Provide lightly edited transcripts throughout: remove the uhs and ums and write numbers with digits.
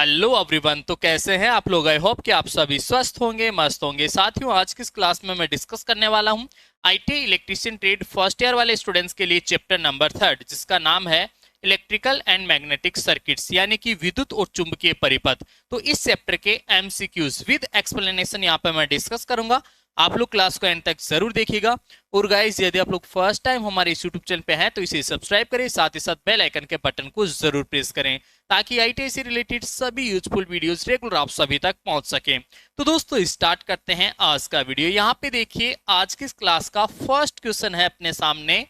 Hello everyone. तो कैसे हैं आप लोग? आई होप कि आप सभी स्वस्थ होंगे, मस्त होंगे। साथियों, आज की इस क्लास में मैं डिस्कस करने वाला हूं IT electrician trade first year वाले स्टूडेंट्स के लिए चैप्टर नंबर 3, जिसका नाम है इलेक्ट्रिकल एंड मैग्नेटिक सर्किट्स, यानी कि विद्युत और चुंबकीय परिपथ। तो इस चैप्टर के एमसीक्यूज विद एक्सप्लेनेशन यहाँ पे मैं डिस्कस करूंगा। आप लोग क्लास को एंड तक जरूर देखिएगा। और गाइस, यदि आप लोग फर्स्ट टाइम हमारे इस यूट्यूब चैनल पे हैं तो इसे सब्सक्राइब करें, साथ ही साथ बेल आइकन के बटन को जरूर प्रेस करें, ताकि आईटी से रिलेटेड सभी यूजफुल वीडियोस रेगुलर आप सभी तक पहुंच सके। तो दोस्तों, स्टार्ट करते हैं आज का वीडियो। यहाँ पे देखिए, आज की इस क्लास का फर्स्ट क्वेश्चन है अपने सामने।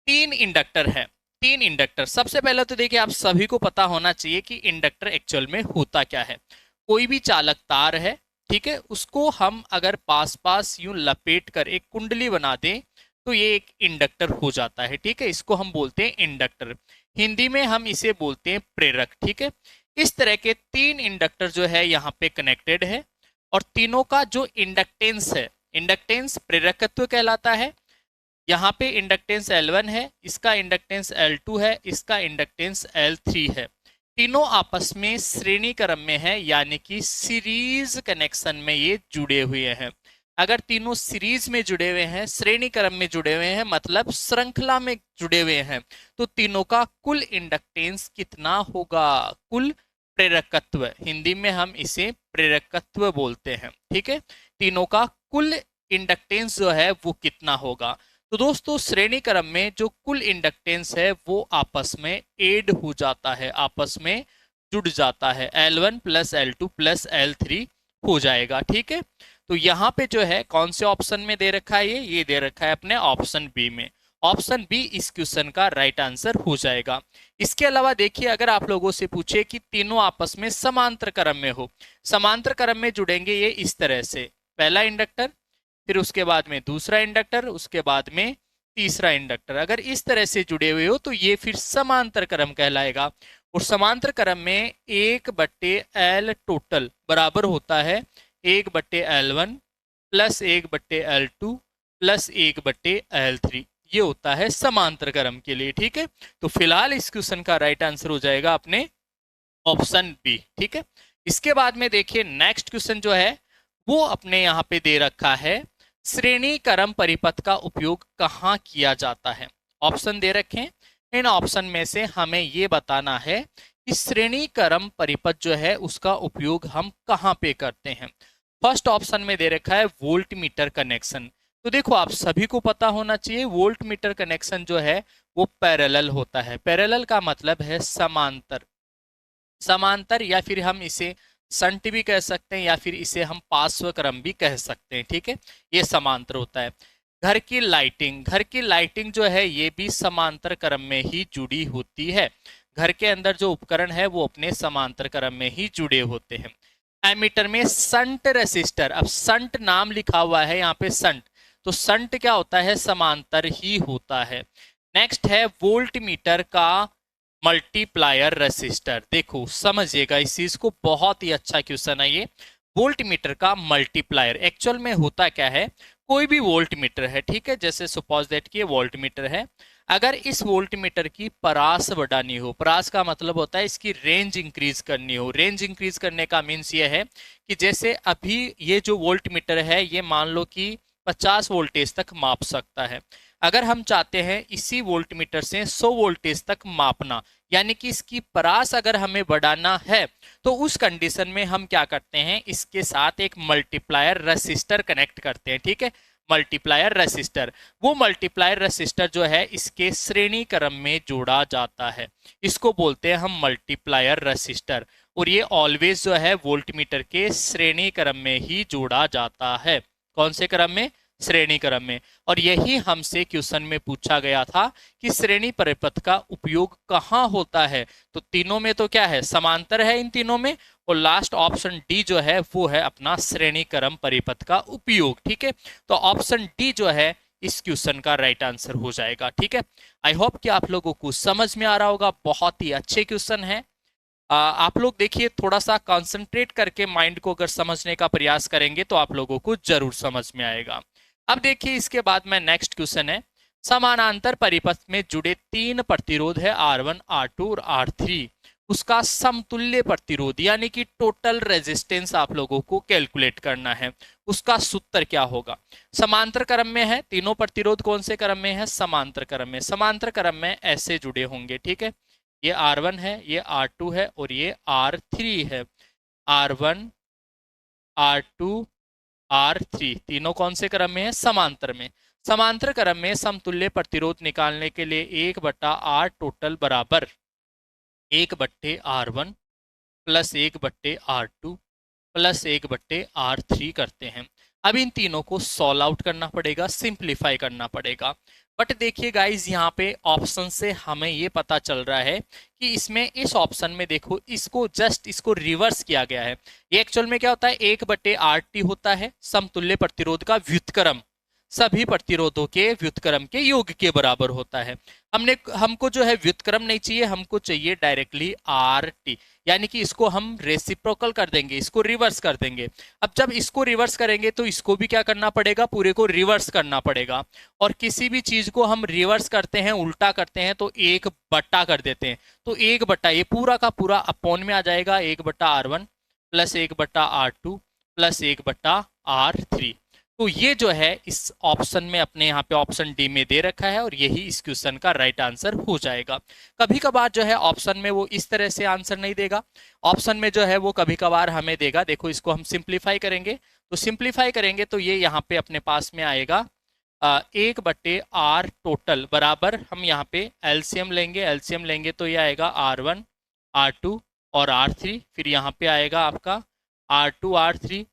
तीन इंडक्टर है। तीन इंडक्टर। सबसे पहले तो देखिए, आप सभी को पता होना चाहिए कि इंडक्टर एक्चुअल में होता क्या है। कोई भी चालक तार है, ठीक है, उसको हम अगर पास पास यूं लपेट कर एक कुंडली बना दें तो ये एक इंडक्टर हो जाता है। ठीक है, इसको हम बोलते हैं इंडक्टर। हिंदी में हम इसे बोलते हैं प्रेरक। ठीक है, इस तरह के तीन इंडक्टर जो है यहाँ पे कनेक्टेड है, और तीनों का जो इंडक्टेंस है, इंडक्टेंस प्रेरकत्व कहलाता है। यहाँ पे इंडक्टेंस L1 है, इसका इंडक्टेंस L2 है, इसका इंडक्टेंस L3 है। तीनों आपस में श्रेणी क्रम में है, यानी कि सीरीज कनेक्शन में ये जुड़े हुए हैं। अगर तीनों सीरीज में जुड़े हुए हैं, श्रेणी क्रम में जुड़े हुए हैं, मतलब श्रृंखला में जुड़े हुए हैं, तो तीनों का कुल इंडक्टेंस कितना होगा? कुल प्रेरकत्व, हिंदी में हम इसे प्रेरकत्व बोलते हैं। ठीक है, तीनों का कुल इंडक्टेंस जो है वो कितना होगा? तो दोस्तों, श्रेणी क्रम में जो कुल इंडक्टेंस है वो आपस में एड हो जाता है, आपस में जुड़ जाता है। L1 plus L2 plus L3 हो जाएगा। ठीक है, तो यहाँ पे जो है कौन से ऑप्शन में दे रखा है? ये दे रखा है अपने ऑप्शन बी में। ऑप्शन बी इस क्वेश्चन का राइट आंसर हो जाएगा। इसके अलावा देखिए, अगर आप लोगों से पूछे कि तीनों आपस में समांतर क्रम में हो, समांतर क्रम में जुड़ेंगे ये इस तरह से, पहला इंडक्टर, फिर उसके बाद में दूसरा इंडक्टर, उसके बाद में तीसरा इंडक्टर। अगर इस तरह से जुड़े हुए हो तो ये फिर समांतर क्रम कहलाएगा। और समांतर क्रम में 1/L टोटल बराबर होता है 1/L1 plus 1/L2 plus 1/L3। ये होता है समांतर क्रम के लिए। ठीक है, तो फिलहाल इस क्वेश्चन का राइट आंसर हो जाएगा अपने ऑप्शन बी। ठीक है, इसके बाद में देखिए, नेक्स्ट क्वेश्चन जो है वो अपने यहाँ पे दे रखा है, श्रेणी क्रम परिपथ का उपयोग कहाँ किया जाता है। ऑप्शन दे रखे हैं, इन ऑप्शन में से हमें ये बताना है कि श्रेणी क्रम परिपथ जो है उसका उपयोग हम कहाँ पे करते हैं। फर्स्ट ऑप्शन में दे रखा है वोल्ट मीटर कनेक्शन। तो देखो, आप सभी को पता होना चाहिए, वोल्ट मीटर कनेक्शन जो है वो पैरेलल होता है। पैरेलल का मतलब है समांतर। समांतर, या फिर हम इसे संट भी कह सकते हैं, या फिर इसे हम पार्श्व क्रम भी कह सकते हैं। ठीक है, ये समांतर होता है। घर की लाइटिंग, घर की लाइटिंग जो है ये भी समांतर क्रम में ही जुड़ी होती है। घर के अंदर जो उपकरण है वो अपने समांतर क्रम में ही जुड़े होते हैं। एमीटर में संट रेसिस्टर, अब संट नाम लिखा हुआ है यहाँ पे, संट, तो संट क्या होता है? समांतर ही होता है। नेक्स्ट है वोल्ट मीटर का मल्टीप्लायर रेसिस्टर। देखो समझिएगा इस चीज को, बहुत ही अच्छा क्वेश्चन है ये। वोल्ट मीटर का मल्टीप्लायर एक्चुअल में होता क्या है? कोई भी वोल्ट मीटर है, ठीक है, जैसे सपोज दैट कि ये वोल्ट मीटर है। अगर इस वोल्ट मीटर की परास बढ़ानी हो, परास का मतलब होता है इसकी रेंज इंक्रीज करनी हो। रेंज इंक्रीज करने का मीन्स ये है कि जैसे अभी ये जो वोल्ट मीटर है ये मान लो कि 50 वोल्टेज तक माप सकता है। अगर हम चाहते हैं इसी वोल्ट मीटर से 100 वोल्टेज तक मापना, यानी कि इसकी परास अगर हमें बढ़ाना है, तो उस कंडीशन में हम क्या करते हैं? इसके साथ एक मल्टीप्लायर रेसिस्टर कनेक्ट करते हैं। ठीक है, मल्टीप्लायर रेसिस्टर। वो मल्टीप्लायर रेसिस्टर जो है इसके श्रेणी क्रम में जोड़ा जाता है, इसको बोलते हैं हम मल्टीप्लायर रेसिस्टर। और ये ऑलवेज जो है वोल्ट मीटर के श्रेणी क्रम में ही जोड़ा जाता है। कौन से क्रम में? श्रेणी क्रम में। और यही हमसे क्वेश्चन में पूछा गया था कि श्रेणी परिपथ का उपयोग कहाँ होता है। तो तीनों में तो क्या है? समांतर है इन तीनों में। और लास्ट ऑप्शन डी जो है वो है अपना श्रेणी क्रम परिपथ का उपयोग। ठीक है, तो ऑप्शन डी जो है इस क्वेश्चन का राइट आंसर हो जाएगा। ठीक है, आई होप कि आप लोगों को समझ में आ रहा होगा। बहुत ही अच्छे क्वेश्चन है। आप लोग देखिए, थोड़ा सा कंसंट्रेट करके माइंड को अगर समझने का प्रयास करेंगे तो आप लोगों को जरूर समझ में आएगा। अब देखिए, इसके बाद में नेक्स्ट क्वेश्चन है, समानांतर परिपथ में जुड़े तीन प्रतिरोध है R1, R2 और R3, उसका समतुल्य प्रतिरोध यानी कि टोटल रेजिस्टेंस आप लोगों को कैलकुलेट करना है। उसका सूत्र क्या होगा? समांतर क्रम में है, तीनों प्रतिरोध कौन से क्रम में है? समांतर क्रम में। समांतर क्रम में ऐसे जुड़े होंगे, ठीक है। ये R1 है, ये R2 है और ये R3 है। R1 R2 R3 तीनों कौन से क्रम में है? समांतर में। समांतर क्रम में समतुल्य प्रतिरोध निकालने के लिए 1/R टोटल बराबर 1/R1 plus 1/R2 plus 1/R3 करते हैं। अब इन तीनों को सॉल्व आउट करना पड़ेगा, सिंप्लीफाई करना पड़ेगा। बट देखिए गाइज, यहाँ पे ऑप्शन से हमें ये पता चल रहा है कि इसमें इस ऑप्शन में देखो इसको रिवर्स किया गया है। ये एक्चुअल में क्या होता है? 1/RT होता है समतुल्य प्रतिरोध का व्युत्क्रम, सभी प्रतिरोधों के व्युत्क्रम के योग के बराबर होता है। हमको जो है व्युत्क्रम नहीं चाहिए, हमको चाहिए डायरेक्टली RT, यानी कि इसको हम रेसिप्रोकल कर देंगे, इसको रिवर्स कर देंगे। अब जब इसको रिवर्स करेंगे तो इसको भी क्या करना पड़ेगा? पूरे को रिवर्स करना पड़ेगा। और किसी भी चीज को हम रिवर्स करते हैं, उल्टा करते हैं तो 1/, कर देते हैं। तो 1/, ये पूरा का पूरा अपॉन में आ जाएगा 1/R1 plus 1/R2 plus 1/R3। तो ये जो है इस ऑप्शन में अपने यहाँ पे ऑप्शन डी में दे रखा है और यही इस क्वेश्चन का राइट आंसर हो जाएगा। कभी कभार जो है ऑप्शन में वो इस तरह से आंसर नहीं देगा, ऑप्शन में जो है वो कभी कभार हमें देगा। देखो इसको हम सिंप्लीफाई करेंगे, तो सिंप्लीफाई करेंगे तो ये यहाँ पे अपने पास में आएगा 1/R टोटल बराबर, हम यहाँ पे एलसीएम लेंगे तो ये आएगा R1 R2 और R3, फिर यहाँ पे आएगा आपका R2 R3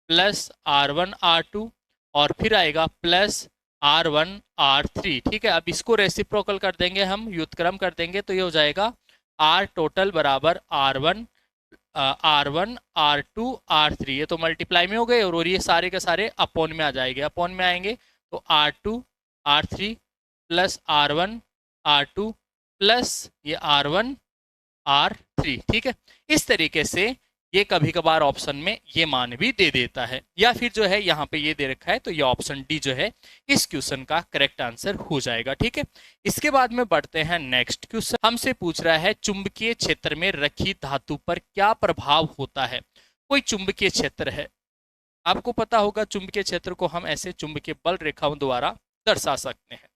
plus R1 R2 और फिर आएगा प्लस R1 R3, ठीक है। अब इसको रेसिप्रोकल कर देंगे, हम व्युत्क्रम कर देंगे तो ये हो जाएगा R टोटल बराबर R1 R2 R3, ये तो मल्टीप्लाई में हो गए और ये सारे के सारे अपॉन में आ जाएंगे। अपॉन में आएंगे तो R2 R3 plus R1 R2 plus ये R1 R3, ठीक है। इस तरीके से ये कभी कभार ऑप्शन में ये मान भी दे देता है, या फिर जो है यहाँ पे ये दे रखा है तो ये ऑप्शन डी जो है इस क्वेश्चन का करेक्ट आंसर हो जाएगा, ठीक है। इसके बाद में बढ़ते हैं नेक्स्ट क्वेश्चन। हमसे पूछ रहा है चुंबकीय क्षेत्र में रखी धातु पर क्या प्रभाव होता है। कोई चुंबकीय क्षेत्र है, आपको पता होगा चुंबकीय क्षेत्र को हम ऐसे चुंबकीय बल रेखाओं द्वारा दर्शा सकते हैं।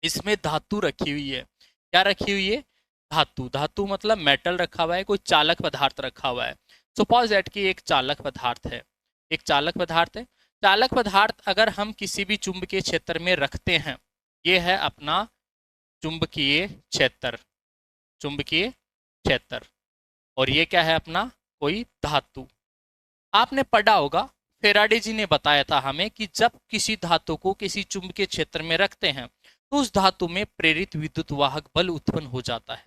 इसमें धातु रखी हुई है, क्या रखी हुई है? धातु। धातु मतलब मेटल रखा हुआ है, कोई चालक पदार्थ रखा हुआ है। सपोज दैट कि एक चालक पदार्थ है, एक चालक पदार्थ है। चालक पदार्थ अगर हम किसी भी चुंबकीय क्षेत्र में रखते हैं, ये है अपना चुंबकीय क्षेत्र, चुंबकीय क्षेत्र, और ये क्या है? अपना कोई धातु। आपने पढ़ा होगा, फेराडे जी ने बताया था हमें कि जब किसी धातु को किसी चुंबकीय क्षेत्र में रखते हैं तो उस धातु में प्रेरित विद्युत वाहक बल उत्पन्न हो जाता है।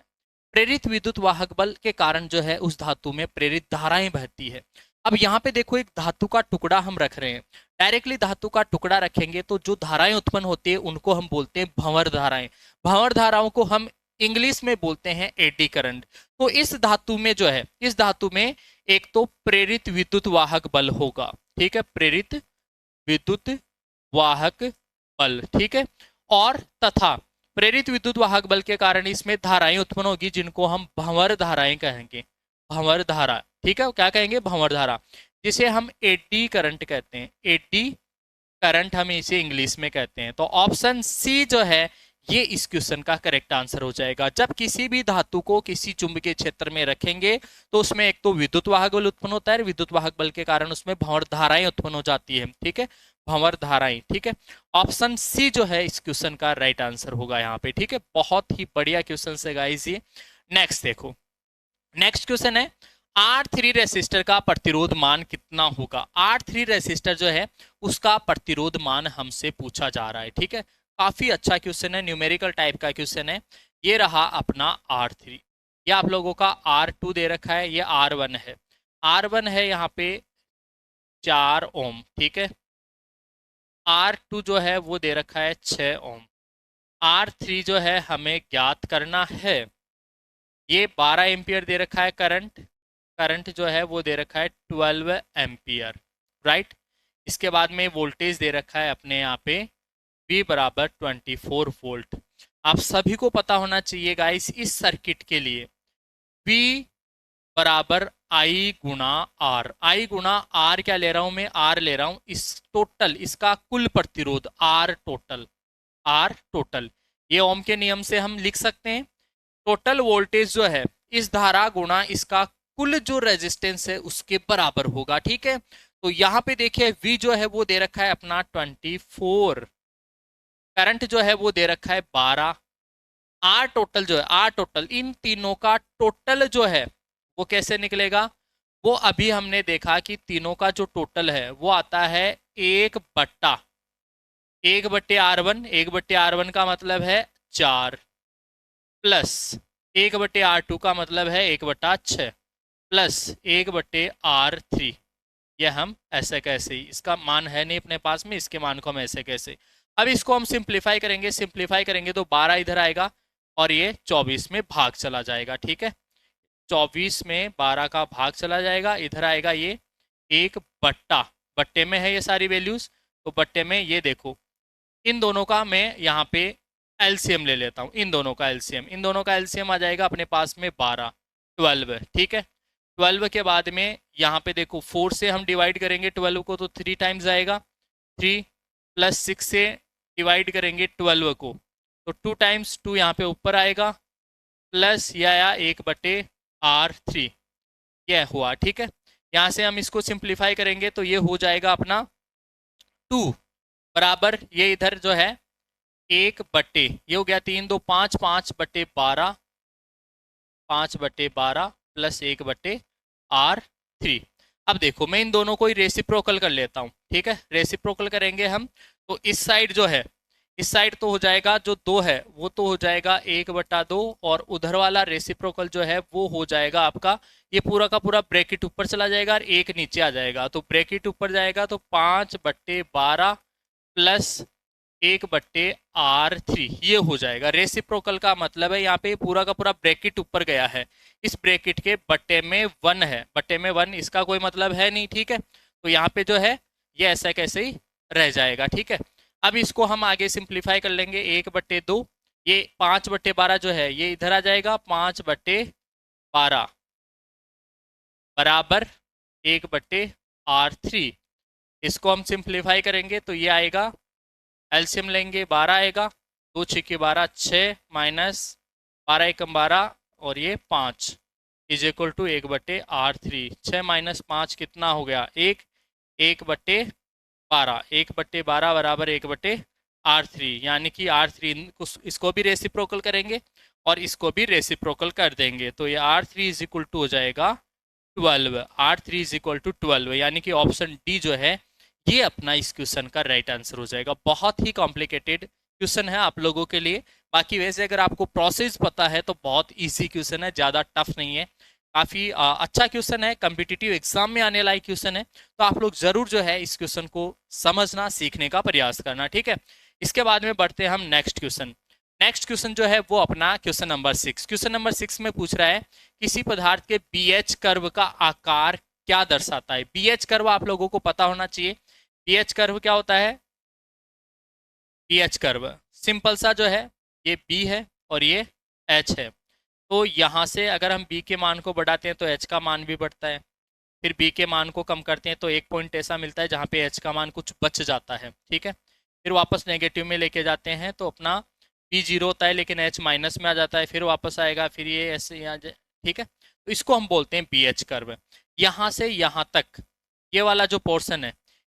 प्रेरित विद्युत वाहक बल के कारण जो है उस धातु में प्रेरित धाराएं बहती है। अब यहाँ पे देखो एक धातु का टुकड़ा हम रख रहे हैं, डायरेक्टली धातु का टुकड़ा रखेंगे तो जो धाराएं उत्पन्न होती है उनको हम बोलते हैं भंवर धाराएं। भंवर धाराओं को हम इंग्लिश में बोलते हैं एडी करंट। तो इस धातु में जो है, इस धातु में एक तो प्रेरित विद्युत वाहक बल होगा, ठीक है, प्रेरित विद्युत वाहक बल, ठीक है, और तथा प्रेरित विद्युत वाहक बल के कारण इसमें धाराएं उत्पन्न होगी जिनको हम भंवर धाराएं कहेंगे। भंवर धारा, ठीक है, क्या कहेंगे? भंवर धारा, जिसे हम एडी करंट कहते हैं। एडी करंट हम इसे इंग्लिश में कहते हैं। तो ऑप्शन सी जो है ये इस क्वेश्चन का करेक्ट आंसर हो जाएगा। जब किसी भी धातु को किसी चुंबकीय क्षेत्र में रखेंगे तो उसमें एक तो विद्युत वाहक बल उत्पन्न होता है, विद्युत वाहक बल के कारण उसमें भंवर धाराएं उत्पन्न हो जाती है, ठीक है, भंवर धाराएं, ठीक है। ऑप्शन सी जो है इस क्वेश्चन का राइट आंसर होगा यहाँ पे, ठीक है। बहुत ही बढ़िया क्वेश्चन है गाइस ये। नेक्स्ट देखो, नेक्स्ट क्वेश्चन है R3 रेसिस्टर का प्रतिरोध मान कितना होगा। R3 रेसिस्टर जो है उसका प्रतिरोध मान हमसे पूछा जा रहा है, ठीक है। काफी अच्छा क्वेश्चन है, न्यूमेरिकल टाइप का क्वेश्चन है। ये रहा अपना R3, ये आप लोगों का R2 दे रखा है, ये R1 है। R1 है यहाँ पे 4 ओम, ठीक है। R2 जो है वो दे रखा है 6 ओम। R3 जो है हमें ज्ञात करना है, ये 12 एम्पियर दे रखा है करंट। करंट जो है वो दे रखा है 12 एम्पियर, राइट। इसके बाद में वोल्टेज दे रखा है अपने यहाँ पे V बराबर 24 वोल्ट। आप सभी को पता होना चाहिए गाइस, इस सर्किट के लिए V बराबर I गुणा R। I गुणा R क्या ले रहा हूं मैं, R ले रहा हूं इस टोटल, इसका कुल प्रतिरोध R टोटल, R टोटल। ये ओम के नियम से हम लिख सकते हैं, टोटल वोल्टेज जो है इस धारा गुणा इसका कुल जो रेजिस्टेंस है उसके बराबर होगा। ठीक है, तो यहां पे देखिए V जो है वो दे रखा है अपना 24, करंट जो है वो दे रखा है 12, आर टोटल जो है, आर टोटल इन तीनों का टोटल जो है वो कैसे निकलेगा, वो अभी हमने देखा कि तीनों का जो टोटल है वो आता है 1/1/R1। 1/R1 का मतलब है 4, प्लस 1/R2 का मतलब है 1/6, प्लस 1/R3। यह हम ऐसे कैसे ही, इसका मान है नहीं अपने पास में, इसके मान को हम ऐसे कैसे, अब इसको हम सिंप्लीफाई करेंगे, सिंप्लीफाई करेंगे तो 12 इधर आएगा और ये 24 में भाग चला जाएगा। ठीक है, 24 में 12 का भाग चला जाएगा, इधर आएगा ये 1/, बट्टे में है ये सारी वैल्यूज, तो बट्टे में ये देखो इन दोनों का मैं यहाँ पे एलसीएम ले लेता हूँ, इन दोनों का एलसीएम, इन दोनों का एलसीएम आ जाएगा अपने पास में 12, 12। ठीक है, 12 के बाद में यहाँ पे देखो 4 से हम डिवाइड करेंगे 12 को तो 3 टाइम्स आएगा, 3 प्लस 6 से डिवाइड करेंगे 12 को तो 2 टाइम्स 2 यहाँ पे ऊपर आएगा, प्लस यह आया 1/R3, यह हुआ। ठीक है, यहाँ से हम इसको सिंप्लीफाई करेंगे तो ये हो जाएगा अपना 2 बराबर, ये इधर जो है 1/, ये हो गया 3 2 5, 5/12, 5/12 प्लस 1/R3। अब देखो मैं इन दोनों को ही रेसिप्रोकल कर लेता हूँ। ठीक है, रेसिप्रोकल करेंगे हम तो इस साइड जो है, इस साइड तो हो जाएगा जो 2 है वो तो हो जाएगा 1/2, और उधर वाला रेसिप्रोकल जो है वो हो जाएगा आपका, ये पूरा का पूरा ब्रैकेट ऊपर चला जाएगा और 1 नीचे आ जाएगा, तो ब्रैकेट ऊपर जाएगा तो 5/12 प्लस 1/R3 ये हो जाएगा। रेसिप्रोकल का मतलब है यहाँ पे पूरा का पूरा ब्रैकेट ऊपर गया है, इस ब्रैकेट के बट्टे में 1 है, बट्टे में 1 इसका कोई मतलब है नहीं। ठीक है, तो यहाँ पे जो है ये ऐसा कैसे ही रह जाएगा। ठीक है, अब इसको हम आगे सिंप्लीफाई कर लेंगे, 1/2, ये 5/12 जो है ये इधर आ जाएगा, 5/12 बराबर 1/R3। इसको हम सिंप्लीफाई करेंगे तो ये आएगा, एलसीएम लेंगे 12 आएगा, 2 6 12, 6 माइनस 12 एकम 12 और ये 5 is equal to 1/R3। 6 minus 5 कितना हो गया, 1, 1/12, 1/12 बराबर 1/R3, यानी कि R3 इसको भी रेसिप्रोकल करेंगे और इसको भी रेसिप्रोकल कर देंगे तो ये R3 इज इक्वल टू हो जाएगा 12, R3 इज इक्वल टू 12, यानी कि ऑप्शन डी जो है ये अपना इस क्वेश्चन का राइट आंसर हो जाएगा। बहुत ही कॉम्प्लिकेटेड क्वेश्चन है आप लोगों के लिए, बाकी वैसे अगर आपको प्रोसेस पता है तो बहुत इजी क्वेश्चन है, ज़्यादा टफ नहीं है, काफ़ी अच्छा क्वेश्चन है, कम्पिटिटिव एग्जाम में आने लायक क्वेश्चन है, तो आप लोग जरूर जो है इस क्वेश्चन को समझना सीखने का प्रयास करना। ठीक है, इसके बाद में बढ़ते हैं हम नेक्स्ट क्वेश्चन। नेक्स्ट क्वेश्चन जो है वो अपना क्वेश्चन नंबर 6। क्वेश्चन नंबर 6 में पूछ रहा है किसी पदार्थ के BH कर्व का आकार क्या दर्शाता है। BH कर्व आप लोगों को पता होना चाहिए, BH कर्व क्या होता है, BH कर्व सिंपल सा जो है ये B है और ये H है, तो यहाँ से अगर हम B के मान को बढ़ाते हैं तो H का मान भी बढ़ता है, फिर B के मान को कम करते हैं तो एक पॉइंट ऐसा मिलता है जहाँ पे H का मान कुछ बच जाता है। ठीक है, फिर वापस नेगेटिव में लेके जाते हैं तो अपना B 0 होता है लेकिन H माइनस में आ जाता है, फिर वापस आएगा, फिर ये ऐसे यहाँ। ठीक है, तो इसको हम बोलते हैं BH कर्व। यहाँ से यहाँ तक ये वाला जो पोर्शन है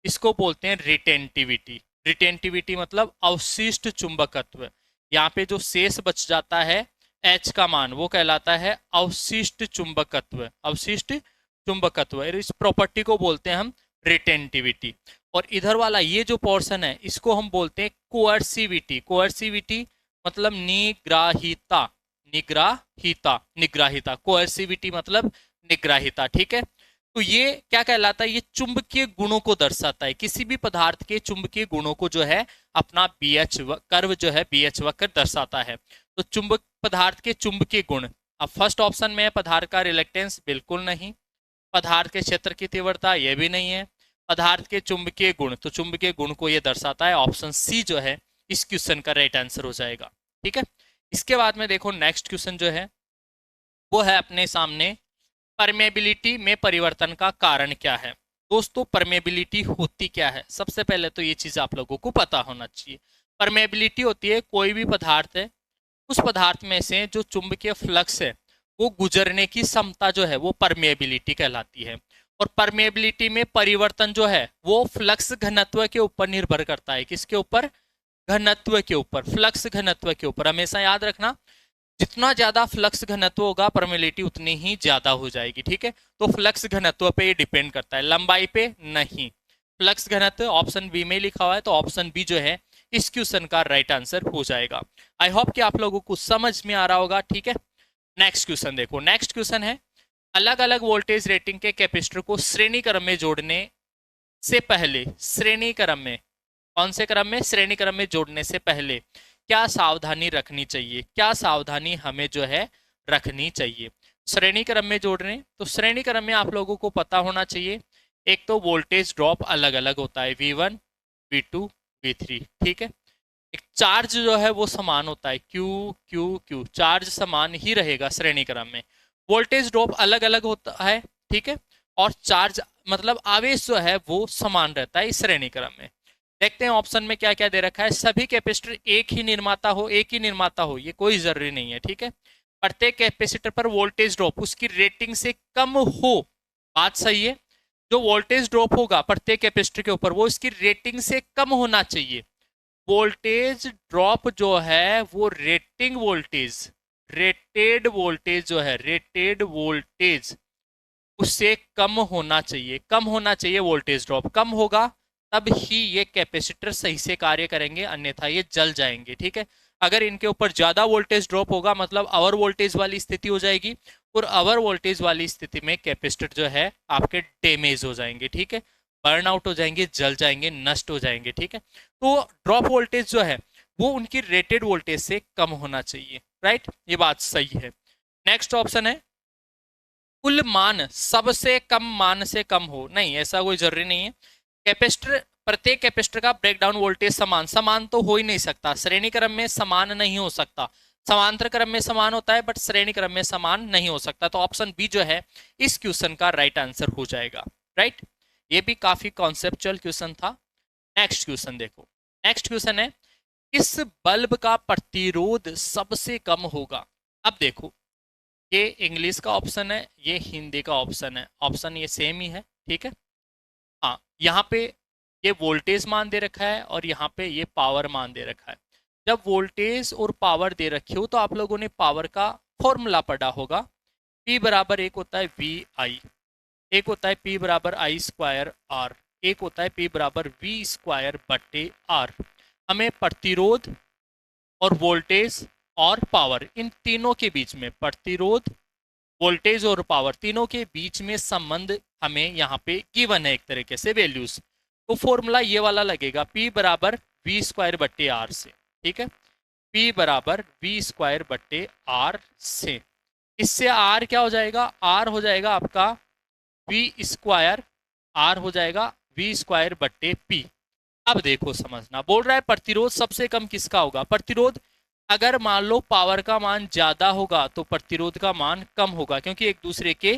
इसको बोलते हैं रिटेंटिविटी। रिटेंटिविटी मतलब अवशिष्ट चुंबकत्व, यहाँ पे जो शेष बच जाता है H का मान वो कहलाता है अवशिष्ट चुंबकत्व, अवशिष्ट चुंबकत्व, इस प्रॉपर्टी को बोलते हैं हम रिटेंटिविटी। और इधर वाला ये जो पोर्शन है इसको हम बोलते हैं कोअर्सिविटी। कोअर्सिविटी मतलब निग्राहिता, निग्राहिता, निग्राहिता, कोअर्सिविटी मतलब निग्राहिता। ठीक है, तो ये क्या कहलाता है, ये चुंबकीय गुणों को दर्शाता है, किसी भी पदार्थ के चुंबकीय गुणों को जो है अपना BH कर्व जो है BH वक्र दर्शाता है। तो चुंबक पदार्थ के चुंबकीय गुण, अब फर्स्ट ऑप्शन में है पदार्थ का रिलेक्टेंस, बिल्कुल नहीं, पदार्थ के क्षेत्र की तीव्रता ये भी नहीं है, पदार्थ के चुंबकीय गुण, तो चुंबकीय गुण को ये दर्शाता है, ऑप्शन सी जो है इस क्वेश्चन का राइट आंसर हो जाएगा। ठीक है, इसके बाद में देखो नेक्स्ट क्वेश्चन जो है वो है अपने सामने परमेबिलिटी में परिवर्तन का कारण क्या है। दोस्तों परमेबिलिटी होती क्या है, सबसे पहले तो ये चीज आप लोगों को पता होना चाहिए। परमेबिलिटी होती है कोई भी पदार्थ है, उस पदार्थ में से जो चुंबकीय फ्लक्स है वो गुजरने की क्षमता जो है वो परमेबिलिटी कहलाती है। और परमेबिलिटी में परिवर्तन जो है वो फ्लक्स घनत्व के ऊपर निर्भर करता है। किसके ऊपर? घनत्व के ऊपर, फ्लक्स घनत्व के ऊपर। हमेशा याद रखना, जितना ज्यादा फ्लक्स घनत्व होगा परमेबिलिटी उतनी ही ज्यादा हो जाएगी। ठीक है, तो फ्लक्स घनत्व पे ये डिपेंड करता है, लंबाई पे नहीं। फ्लक्स घनत्व ऑप्शन बी में लिखा हुआ है, तो ऑप्शन बी जो है इस क्वेश्चन का राइट आंसर हो जाएगा। आई होप कि आप लोगों को समझ में आ रहा होगा। ठीक है, नेक्स्ट क्वेश्चन देखो। नेक्स्ट क्वेश्चन है, अलग अलग वोल्टेज रेटिंग के कैपेसिटर को श्रेणी क्रम में जोड़ने से पहले, श्रेणी क्रम में, कौन से क्रम में? श्रेणी क्रम में जोड़ने से पहले क्या सावधानी रखनी चाहिए? क्या सावधानी हमें जो है रखनी चाहिए? श्रेणी क्रम में जोड़ रहे हैं तो श्रेणी क्रम में आप लोगों को पता होना चाहिए, एक तो वोल्टेज ड्रॉप अलग अलग होता है, V1 V2 V3। ठीक है, एक चार्ज जो है वो समान होता है, Q Q Q, चार्ज समान ही रहेगा श्रेणी क्रम में। वोल्टेज ड्रॉप अलग अलग होता है, ठीक है, और चार्ज मतलब आवेश जो है वो समान रहता है इस श्रेणी क्रम में। देखते हैं ऑप्शन में क्या क्या दे रखा है। सभी कैपेसिटर एक ही निर्माता हो, एक ही निर्माता हो, ये कोई जरूरी नहीं है। ठीक है, प्रत्येक कैपेसिटर पर वोल्टेज ड्रॉप उसकी रेटिंग से कम हो, बात सही है। जो वोल्टेज ड्रॉप होगा प्रत्येक कैपेसिटर के ऊपर वो इसकी रेटिंग से कम होना चाहिए। वोल्टेज ड्रॉप जो है वो रेटिंग वोल्टेज, रेटेड वोल्टेज जो है, रेटेड वोल्टेज उससे कम होना चाहिए, कम होना चाहिए वोल्टेज ड्रॉप। कम होगा तब ही ये कैपेसिटर सही से कार्य करेंगे, अन्यथा ये जल जाएंगे। ठीक है, अगर इनके ऊपर ज्यादा वोल्टेज ड्रॉप होगा मतलब ओवर वोल्टेज वाली स्थिति हो जाएगी, और ओवर वोल्टेज वाली स्थिति में कैपेसिटर जो है आपके डैमेज हो जाएंगे। ठीक है, बर्न आउट हो जाएंगे, जल जाएंगे, नष्ट हो जाएंगे। ठीक है, तो ड्रॉप वोल्टेज जो है वो उनकी रेटेड वोल्टेज से कम होना चाहिए। राइट, ये बात सही है। नेक्स्ट ऑप्शन है, कुल मान सबसे कम मान से कम हो। नहीं, ऐसा कोई जरूरी नहीं है। कैपेसिटर, प्रत्येक कैपेसिटर का ब्रेकडाउन वोल्टेज समान, समान तो हो ही नहीं सकता, श्रेणी क्रम में समान नहीं हो सकता। समांतर क्रम में समान होता है बट श्रेणी क्रम में समान नहीं हो सकता। तो ऑप्शन बी जो है इस क्वेश्चन का राइट आंसर हो जाएगा। राइट, ये भी काफी कॉन्सेप्चुअल क्वेश्चन था। नेक्स्ट क्वेश्चन देखो। नेक्स्ट क्वेश्चन है, किस बल्ब का प्रतिरोध सबसे कम होगा? अब देखो, ये इंग्लिश का ऑप्शन है, ये हिंदी का ऑप्शन है, ऑप्शन ये सेम ही है। ठीक है, हाँ, यहाँ पे ये वोल्टेज मान दे रखा है और यहाँ पे ये पावर मान दे रखा है। जब वोल्टेज और पावर दे रखी हो तो आप लोगों ने पावर का फॉर्मूला पढ़ा होगा। P बराबर एक होता है VI, एक होता है P बराबर I स्क्वायर R, एक होता है P बराबर V स्क्वायर बटे R। हमें प्रतिरोध और वोल्टेज और पावर, इन तीनों के बीच में, प्रतिरोध, वोल्टेज और पावर तीनों के बीच में संबंध हमें यहाँ पे गिवन है एक तरीके से वैल्यूज। तो फॉर्मूला ये वाला लगेगा, P बराबर V स्क्वायर बट्टे R से। ठीक है, P बराबर V स्क्वायर बट्टे R से। इससे R क्या हो जाएगा? R हो जाएगा आपका V स्क्वायर, R हो जाएगा V स्क्वायर बट्टे P। अब देखो समझना, बोल रहा है प्रतिरोध सबसे कम किसका होगा? प्रतिरोध, अगर मान लो पावर का मान ज्यादा होगा तो प्रतिरोध का मान कम होगा, क्योंकि एक दूसरे के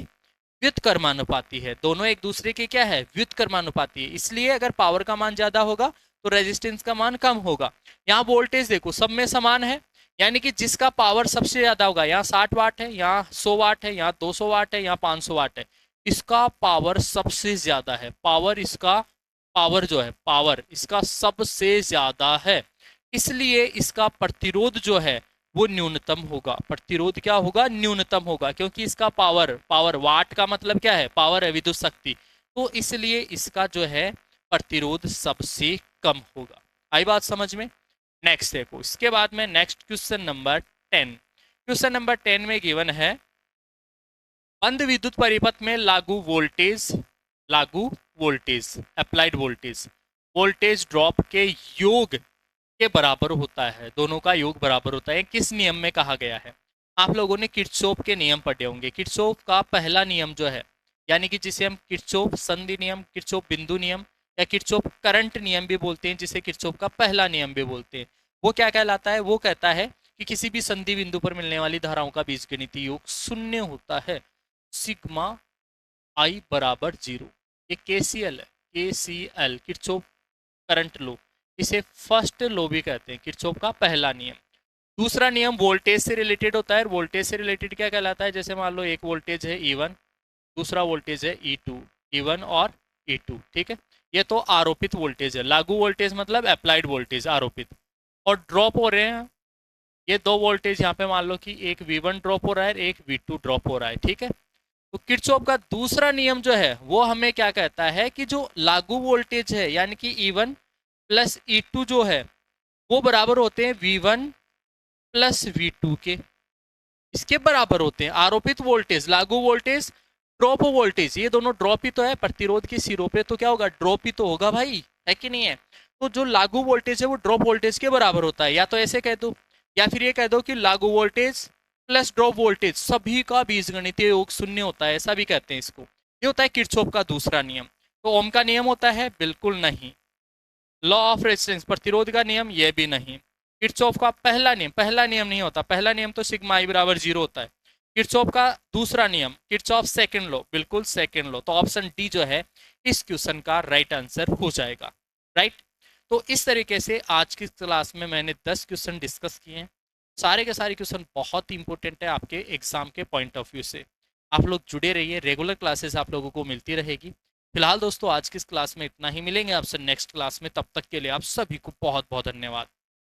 व्युत्क्रमानुपाती है, दोनों एक दूसरे के क्या है? व्युत्क्रमानुपाती है। इसलिए अगर पावर का मान ज्यादा होगा तो रेजिस्टेंस का मान कम होगा। यहाँ वोल्टेज देखो सब में समान है, यानी कि जिसका पावर सबसे ज्यादा होगा, यहाँ 60 वाट है, यहाँ 100 वाट है, यहाँ 200 वाट है, यहाँ 500 वाट है, इसका पावर सबसे ज्यादा है। पावर इसका, पावर जो है, पावर इसका सबसे ज्यादा है, इसलिए इसका प्रतिरोध जो है वो न्यूनतम होगा। प्रतिरोध क्या होगा? न्यूनतम होगा, क्योंकि इसका पावर, पावर वाट का मतलब क्या है? पावर है, विद्युत शक्ति, तो इसलिए इसका जो है प्रतिरोध सबसे कम होगा। आई बात समझ में? नेक्स्ट देखो, इसके बाद में next question number 10। Question number 10 में गिवन है, बंद विद्युत परिपथ में लागू वोल्टेज, लागू voltage, applied voltage, voltage drop के योग के बराबर होता है। दोनों का योग बराबर होता है। किस नियम में कहा गया है? आप लोगों ने किरचॉफ के नियम पढ़े होंगे। किरचॉफ का पहला नियम जो है, यानी कि जिसे हम किरचॉफ संधि नियम, किरचॉफ बिंदु नियम या किरचॉफ करंट नियम भी बोलते हैं, जिसे किरचॉफ का पहला नियम भी बोलते हैं, वो क्या कहलाता है? वो कहता है कि किसी भी संधि बिंदु पर मिलने वाली धाराओं का बीजगणितीय योग शून्य होता है, सिग्मा आई बराबर 0। ये केसीएल है, केसीएल किरचॉफ करंट लो, इसे फर्स्ट लो भी कहते हैं, किरचॉफ का पहला नियम। दूसरा नियम वोल्टेज से रिलेटेड होता है। वोल्टेज से रिलेटेड क्या कहलाता है, जैसे मान लो एक वोल्टेज है E1, दूसरा वोल्टेज है E2, E1 और E2, ठीक है। ये तो आरोपित वोल्टेज है। लागू वोल्टेज मतलब अप्लाइड वोल्टेज, आरोपित। और ड्रॉप हो रहे हैं ये दो वोल्टेज, यहाँ पे मान लो कि एक V1 ड्रॉप हो रहा है, एक V2 ड्रॉप हो रहा है, ठीक है। तो किरचॉफ का दूसरा नियम जो है वो हमें क्या कहता है कि जो लागू वोल्टेज है यानी कि E1 प्लस E2 जो है वो बराबर होते हैं V1 प्लस V2 के, इसके बराबर होते हैं। आरोपित वोल्टेज, लागू वोल्टेज, ड्रॉप वोल्टेज, ये दोनों ड्रॉप ही तो है, प्रतिरोध के सिरों पे तो क्या होगा, ड्रॉप ही तो होगा भाई, है कि नहीं है। तो जो लागू वोल्टेज है वो ड्रॉप वोल्टेज के बराबर होता है, या तो ऐसे कह दो या फिर ये कह दो कि लागू वोल्टेज प्लस ड्रॉप वोल्टेज सभी का बीजगणितीय योग शून्य होता है, ऐसा भी कहते हैं इसको। ये होता है किरचॉफ का दूसरा नियम। तो ओम का नियम होता है, बिल्कुल नहीं। लॉ ऑफ रेजिस्टेंस, प्रतिरोध का नियम, ये भी नहीं। किरचॉफ का पहला नियम नहीं होता, पहला नियम तो सिग्मा आई बराबर 0 होता है। किरचॉफ का दूसरा नियम, किरचॉफ सेकंड लॉ, बिल्कुल सेकंड लॉ। तो ऑप्शन डी जो है इस क्वेश्चन का राइट आंसर हो जाएगा, राइट। तो इस तरीके से आज की क्लास में मैंने 10 क्वेश्चन डिस्कस किए हैं। सारे के सारे क्वेश्चन बहुत इंपॉर्टेंट है आपके एग्जाम के पॉइंट ऑफ व्यू से। आप लोग जुड़े रहिए, रेगुलर क्लासेस आप लोगों को मिलती रहेगी। फिलहाल दोस्तों आज की इस क्लास में इतना ही, मिलेंगे आपसे नेक्स्ट क्लास में, तब तक के लिए आप सभी को बहुत बहुत धन्यवाद।